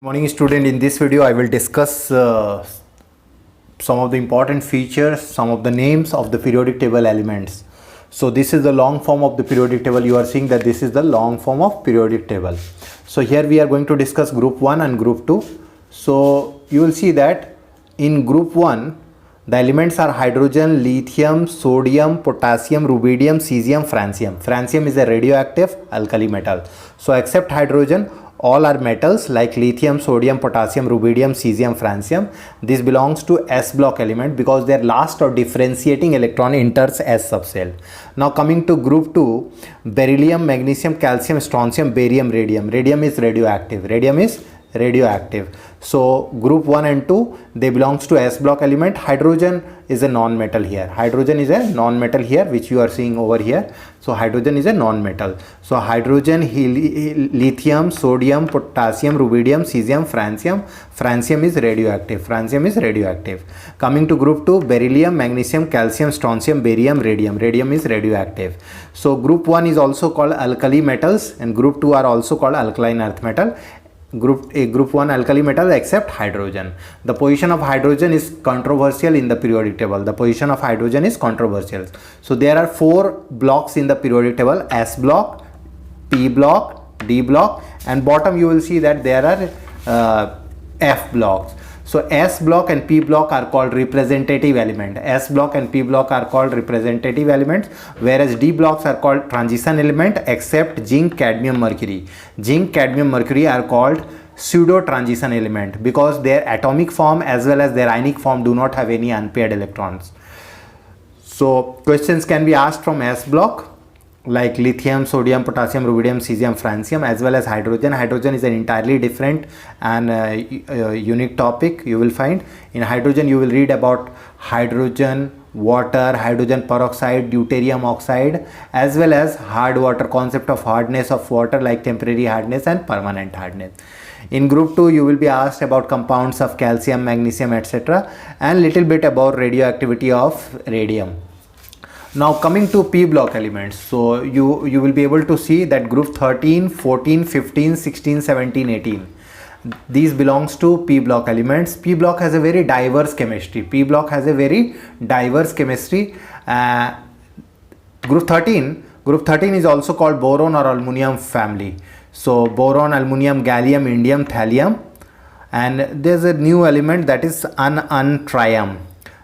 Morning student, in this video I will discuss some of the important features, some of the names of the periodic table elements. So this is the long form of the periodic table. You are seeing that this is the long form of periodic table. So here we are going to discuss group 1 and group 2. So you will see that in group 1 the elements are hydrogen, lithium, sodium, potassium, rubidium, cesium, francium. Francium is a radioactive alkali metal. So except hydrogen, all are metals like lithium, sodium, potassium, rubidium, cesium, francium. This belongs to S block element because their last or differentiating electron enters S subshell. Now coming to group 2, beryllium, magnesium, calcium, strontium, barium, radium. Radium is radioactive. Radium is radioactive. So group 1 and 2, they belongs to S block element. Hydrogen is a non-metal here. Hydrogen is a non-metal here, which you are seeing over here. So hydrogen is a non-metal. So hydrogen, lithium, sodium, potassium, rubidium, cesium, francium. Francium is radioactive. Francium is radioactive. Coming to group 2, beryllium, magnesium, calcium, strontium, barium, radium. Radium is radioactive. So group 1 is also called alkali metals and group 2 are also called alkaline earth metal. Group 1 alkali metal except hydrogen. The position of hydrogen is controversial in the periodic table. The position of hydrogen is controversial. So there are 4 blocks in the periodic table: S block, P block, D block, and bottom you will see that there are F blocks. So S block and P block are called representative element. S block and P block are called representative elements, whereas D blocks are called transition element except zinc, cadmium, mercury. Zinc, cadmium, mercury are called pseudo transition element because their atomic form as well as their ionic form do not have any unpaired electrons. So questions can be asked from S block like lithium, sodium, potassium, rubidium, cesium, francium, as well as hydrogen. Hydrogen is an entirely different and unique topic. You will find in hydrogen you will read about hydrogen, water, hydrogen peroxide, deuterium oxide, as well as hard water, concept of hardness of water like temporary hardness and permanent hardness. In group 2 you will be asked about compounds of calcium, magnesium, etc., and little bit about radioactivity of radium. Now coming to P block elements, so you will be able to see that group 13, 14, 15, 16, 17, 18, these belongs to P block elements. P block has a very diverse chemistry. P block has a very diverse chemistry. Group 13 is also called boron or aluminum family. So boron, aluminum, gallium, indium, thallium, and there's a new element that is trium.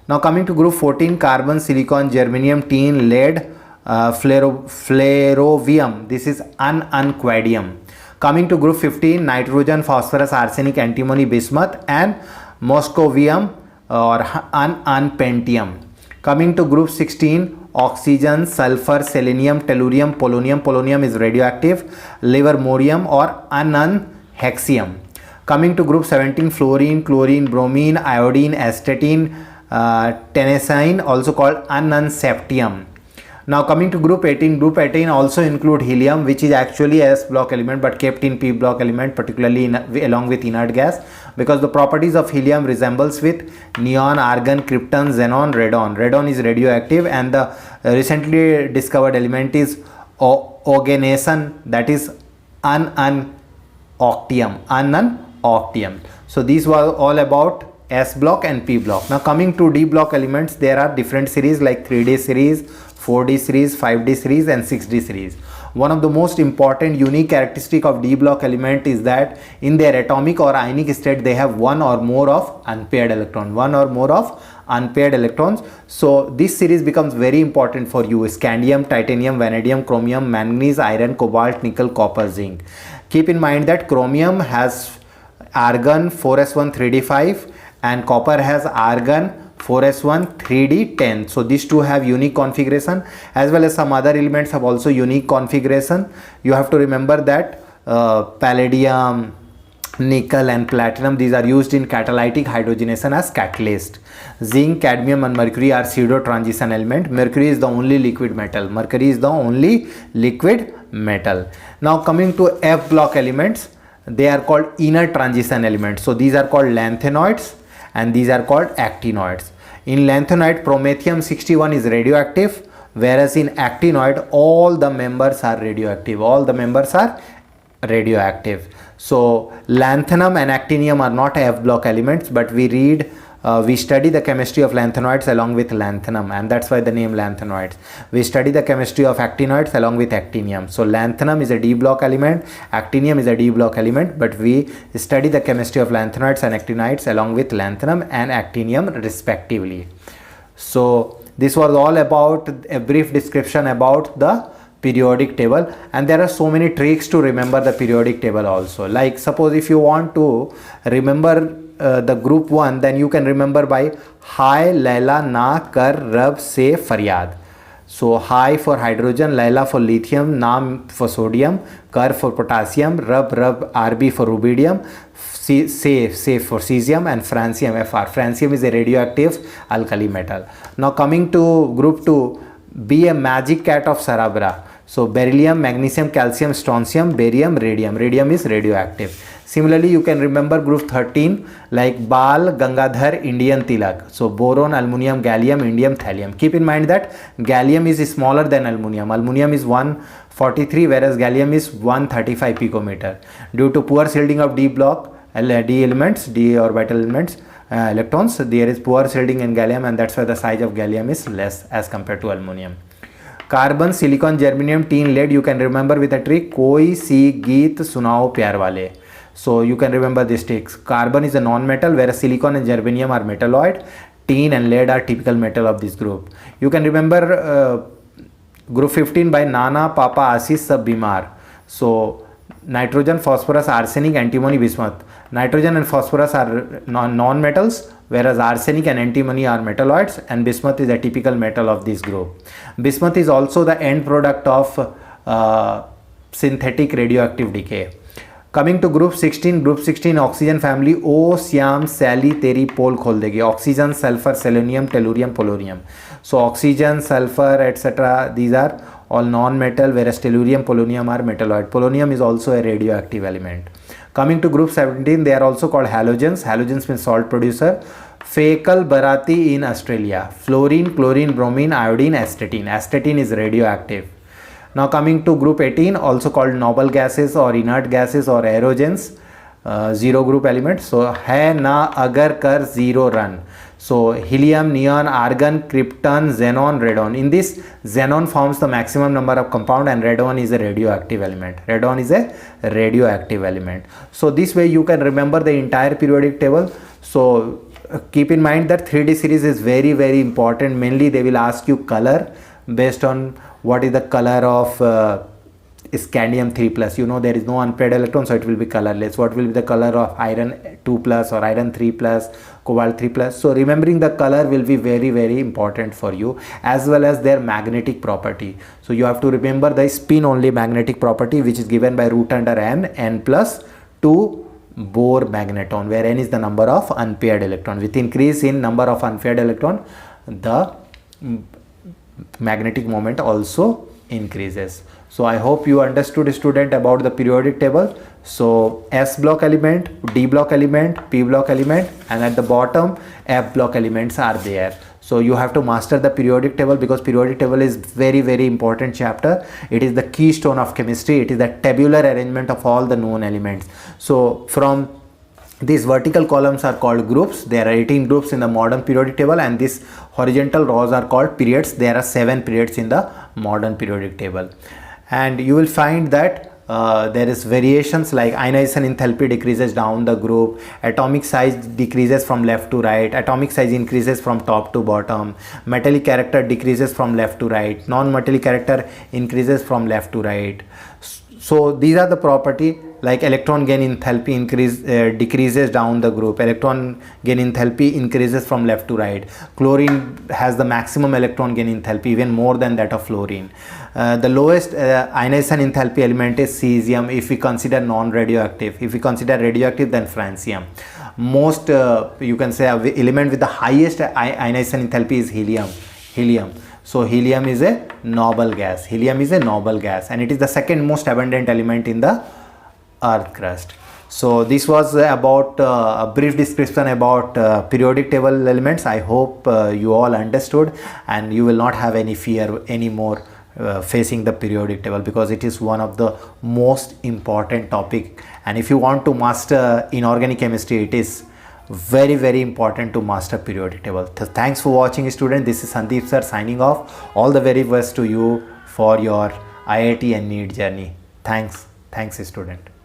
Now coming to group 14, carbon, silicon, germanium, tin, lead, flerovium. This is quadium. Coming to group 15, nitrogen, phosphorus, arsenic, antimony, bismuth, and moscovium or pentium. Coming to group 16, oxygen, sulfur, selenium, tellurium, polonium. Polonium is radioactive. Livermorium or hexium. Coming to group 17, fluorine, chlorine, bromine, iodine, astatine, tennessine, also called septium. Now coming to group 18, group 18 also include helium, which is actually S block element but kept in P block element, particularly along with inert gas, because the properties of helium resembles with neon, argon, krypton, xenon, radon. Radon is radioactive, and the recently discovered element is oganesson, that is octium. So these were all about S block and P block. Now coming to D block elements, there are different series like 3D series, 4D series, 5D series, and 6D series. One of the most important unique characteristic of D block element is that in their atomic or ionic state they have one or more of unpaired electrons. So this series becomes very important for you: scandium, titanium, vanadium, chromium, manganese, iron, cobalt, nickel, copper, zinc. Keep in mind that chromium has argon 4s1 3d5 and copper has argon 4s1 3d10. So these two have unique configuration, as well as some other elements have also unique configuration. You have to remember that palladium, nickel, and platinum, these are used in catalytic hydrogenation as catalyst. Zinc, cadmium, and mercury are pseudo transition element. Mercury is the only liquid metal. Now coming to F block elements, they are called inner transition elements. So these are called lanthanoids and these are called actinoids. In lanthanoid, promethium 61 is radioactive, whereas in actinoid all the members are radioactive. So lanthanum and actinium are not F block elements, but we study the chemistry of lanthanoids along with lanthanum, and that's why the name lanthanoids. We study the chemistry of actinoids along with actinium. So lanthanum is a D block element, actinium is a D block element, but we study the chemistry of lanthanoids and actinoids along with lanthanum and actinium respectively. So this was all about a brief description about the periodic table, and there are so many tricks to remember the periodic table also. Like suppose if you want to remember the group 1, then you can remember by Hai, Laila, Na, Kar, Rab, Se, Faryad. So Hai for hydrogen, Laila for lithium, Na for sodium, Kar for potassium, Rab, Rb for rubidium, Se for cesium, and francium, Fr. Francium is a radioactive alkali metal. Now coming to group 2, be a magic cat of Sarabra. So beryllium, magnesium, calcium, strontium, barium, radium. Radium is radioactive. Similarly, you can remember group 13 like Bal, Gangadhar, Indian Tilak. So boron, aluminium, gallium, indium, thallium. Keep in mind that gallium is smaller than aluminium. Aluminium is 143 whereas gallium is 135 picometer. Due to poor shielding of D block, D elements, D orbital elements, electrons, there is poor shielding in gallium, and that's why the size of gallium is less as compared to aluminium. Carbon, silicon, germanium, tin, lead, you can remember with a trick, koi si geet sunao pyar wale. So you can remember these tricks. Carbon is a non-metal whereas silicon and germanium are metalloid. Tin and lead are typical metal of this group. You can remember group 15 by Nana, Papa, Asis, Sab Bimar. So nitrogen, phosphorus, arsenic, antimony, bismuth. Nitrogen and phosphorus are non-metals, whereas arsenic and antimony are metalloids, and bismuth is a typical metal of this group. Bismuth is also the end product of synthetic radioactive decay. Coming to group 16 oxygen family, O, Syam, Sally, तेरी पोल खोल देगी. Oxygen, sulfur, selenium, tellurium, polonium. So oxygen, sulfur, etc. these are all non-metal, whereas tellurium, polonium are metalloid. Polonium is also a radioactive element. Coming to group 17, they are also called halogens. Halogens means salt producer. Fecal Bharati in Australia. Fluorine, chlorine, bromine, iodine, astatine. Astatine is radioactive. Now coming to group 18, also called noble gases or inert gases or aerogens, zero group elements. So hai na agar kar zero run. So helium, neon, argon, krypton, xenon, radon. In this, xenon forms the maximum number of compound, and radon is a radioactive element. Radon is a radioactive element. So this way you can remember the entire periodic table. So keep in mind that 3D series is very, very important. Mainly they will ask you color based on what is the color of scandium 3+. You know there is no unpaired electron, so it will be colorless. What will be the color of iron 2+ or iron 3+, cobalt 3+? So remembering the color will be very, very important for you, as well as their magnetic property. So you have to remember the spin only magnetic property, which is given by root under n plus 2 Bohr magneton, where n is the number of unpaired electron. With increase in number of unpaired electron, the magnetic moment also increases. So I hope you understood, student, about the periodic table. So S block element, D block element, P block element, and at the bottom F block elements are there. So you have to master the periodic table, because periodic table is very, very important chapter. It is the keystone of chemistry. It is the tabular arrangement of all the known elements. So from these vertical columns are called groups. There are 18 groups in the modern periodic table, and these horizontal rows are called periods. There are 7 periods in the modern periodic table. And you will find that there is variations like ionization enthalpy decreases down the group, atomic size decreases from left to right, atomic size increases from top to bottom, metallic character decreases from left to right, non-metallic character increases from left to right. So these are the property. Like electron gain enthalpy decreases down the group, electron gain enthalpy increases from left to right. Chlorine has the maximum electron gain enthalpy, even more than that of fluorine. The lowest ionization enthalpy element is cesium, if we consider non-radioactive. If we consider radioactive, then francium. Most you can say element with the highest ionization enthalpy is helium. So helium is a noble gas. Helium is a noble gas, and it is the second most abundant element in the earth crust. So this was about a brief description about periodic table elements. I hope you all understood, and you will not have any fear anymore facing the periodic table, because it is one of the most important topic, and if you want to master inorganic chemistry, it is very important to master periodic table. Thanks for watching, student. This is Sandeep sir signing off. All the very best to you for your IIT and NEET journey. Thanks student.